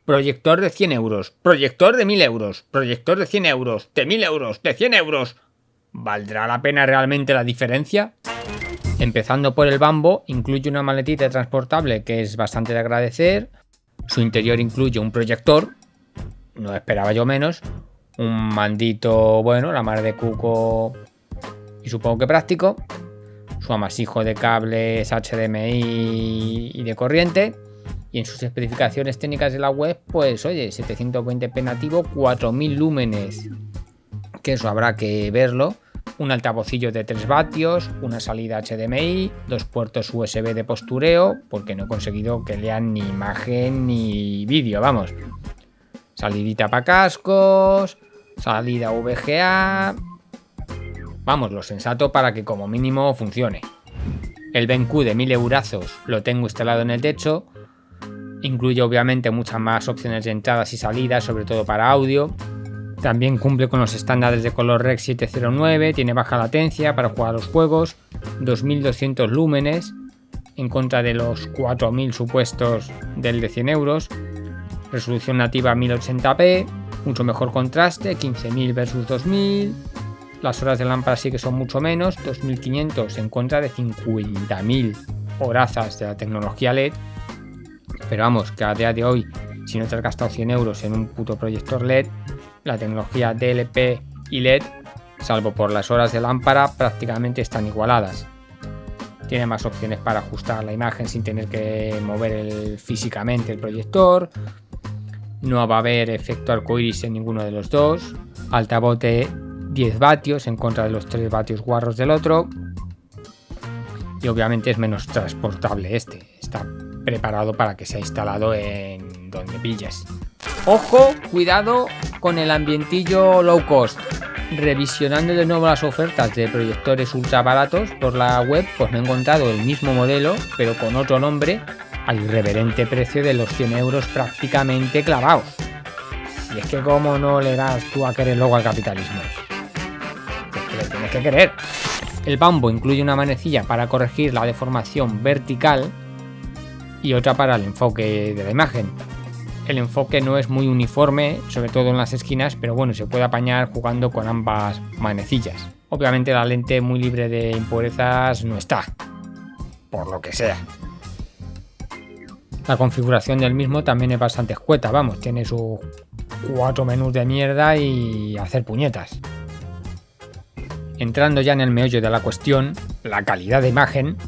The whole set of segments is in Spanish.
proyector de 100 euros, proyector de 1000 euros, proyector de 100 euros, de 1000 euros, de 100 euros. ¿Valdrá la pena realmente la diferencia? Empezando por el Bambo, incluye una maletita transportable que es bastante de agradecer. Su interior incluye un proyector, no esperaba yo menos, un mandito bueno, la mar de cuco y supongo que práctico, su amasijo de cables HDMI y de corriente, y en sus especificaciones técnicas de la web, pues oye, 720p nativo, 4000 lúmenes, que eso habrá que verlo, un altavocillo de 3 vatios, una salida HDMI, 2 puertos USB de postureo, porque no he conseguido que lean ni imagen ni vídeo, vamos. Salidita para cascos, salida VGA. Vamos, lo sensato para que como mínimo funcione. El BenQ de 1000 eurazos lo tengo instalado en el techo. Incluye obviamente muchas más opciones de entradas y salidas, sobre todo para audio. También cumple con los estándares de color Rec 709, tiene baja latencia para jugar a los juegos, 2200 lúmenes en contra de los 4000 supuestos del de 100 euros, resolución nativa 1080p, mucho mejor contraste, 15000 versus 2000, las horas de lámpara sí que son mucho menos, 2500 en contra de 50.000 horazas de la tecnología LED, pero vamos, que a día de hoy, si no te has gastado 100 euros en un puto proyector LED, la tecnología DLP y LED, salvo por las horas de lámpara, prácticamente están igualadas. Tiene más opciones para ajustar la imagen sin tener que mover físicamente el proyector. No va a haber efecto arcoiris en ninguno de los dos. Altavoz de 10 vatios en contra de los 3 vatios guarros del otro. Y obviamente es menos transportable este. Está preparado para que sea instalado en donde pilles. Ojo, cuidado con el ambientillo low cost. Revisionando de nuevo las ofertas de proyectores ultra baratos por la web, pues me he encontrado el mismo modelo, pero con otro nombre, al irreverente precio de los 100 euros prácticamente clavados. Y es que cómo no le das tú a querer luego al capitalismo. Es que le tienes que querer. El Bambo incluye una manecilla para corregir la deformación vertical y otra para el enfoque de la imagen. El enfoque no es muy uniforme, sobre todo en las esquinas, pero bueno, se puede apañar jugando con ambas manecillas. Obviamente la lente muy libre de impurezas no está, por lo que sea. La configuración del mismo también es bastante escueta, vamos, tiene sus 4 menús de mierda y hacer puñetas. Entrando ya en el meollo de la cuestión, la calidad de imagen,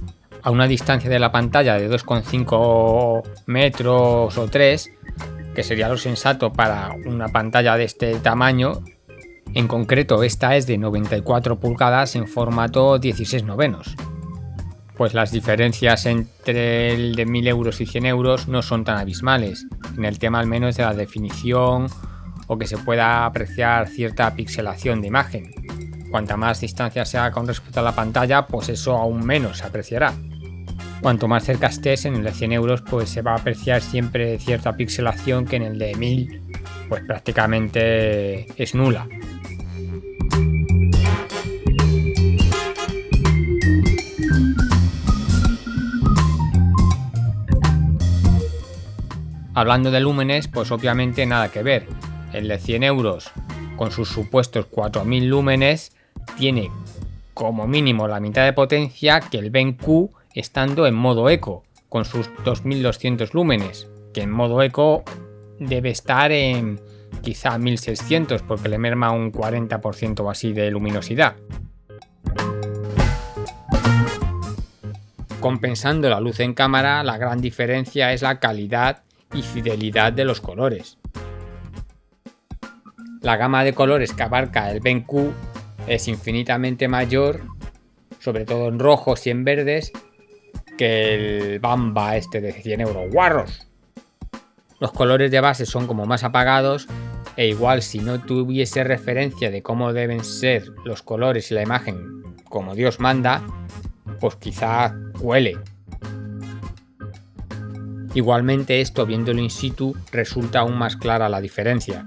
a una distancia de la pantalla de 2,5 metros o 3, que sería lo sensato para una pantalla de este tamaño. En concreto, esta es de 94 pulgadas en formato 16:9. Pues las diferencias entre el de 1000 euros y 100 euros no son tan abismales, en el tema al menos de la definición o que se pueda apreciar cierta pixelación de imagen. Cuanta más distancia sea con respecto a la pantalla, pues eso aún menos se apreciará. Cuanto más cerca estés, en el de 100 euros pues se va a apreciar siempre cierta pixelación que en el de 1000 pues prácticamente es nula. Hablando de lúmenes, pues obviamente nada que ver. El de 100 euros con sus supuestos 4000 lúmenes tiene como mínimo la mitad de potencia que el BenQ estando en modo eco, con sus 2200 lúmenes, que en modo eco debe estar en quizá 1600 porque le merma un 40% o así de luminosidad. Compensando la luz en cámara, la gran diferencia es la calidad y fidelidad de los colores. La gama de colores que abarca el BenQ es infinitamente mayor, sobre todo en rojos y en verdes, que el Bamba este de 100 euros guarros. Los colores de base son como más apagados e igual si no tuviese referencia de cómo deben ser los colores y la imagen como Dios manda, pues quizá cuele. Igualmente esto viéndolo in situ resulta aún más clara la diferencia.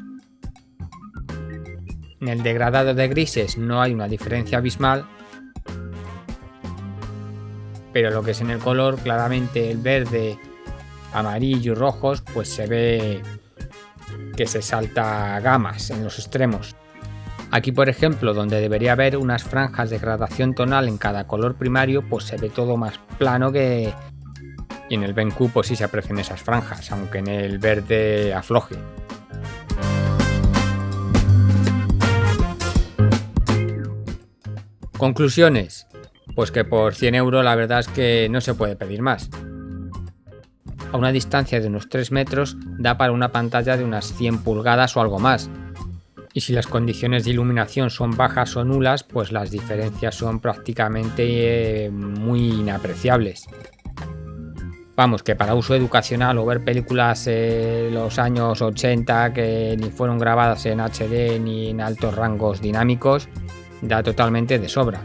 En el degradado de grises no hay una diferencia abismal, pero lo que es en el color, claramente el verde, amarillo y rojos, pues se ve que se salta gamas en los extremos. Aquí, por ejemplo, donde debería haber unas franjas de gradación tonal en cada color primario, pues se ve todo más plano que... Y en el BenQ pues sí se aprecian esas franjas, aunque en el verde afloje. Conclusiones. Pues que por 100 euros la verdad es que no se puede pedir más. A una distancia de unos 3 metros da para una pantalla de unas 100 pulgadas o algo más. Y si las condiciones de iluminación son bajas o nulas, pues las diferencias son prácticamente muy inapreciables. Vamos, que para uso educacional o ver películas los años 80 que ni fueron grabadas en HD ni en altos rangos dinámicos, da totalmente de sobra.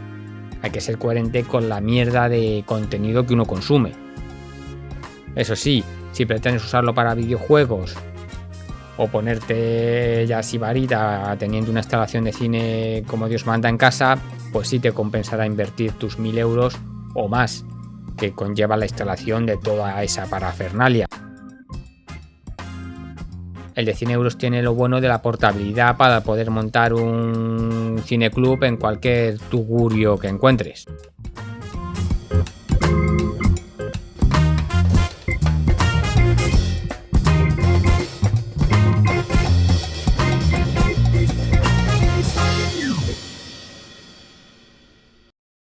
Hay que ser coherente con la mierda de contenido que uno consume. Eso sí, si pretendes usarlo para videojuegos o ponerte ya sibarita teniendo una instalación de cine como Dios manda en casa, pues sí te compensará invertir tus 1000 euros o más que conlleva la instalación de toda esa parafernalia. El de 100 euros tiene lo bueno de la portabilidad para poder montar un cineclub en cualquier tugurio que encuentres.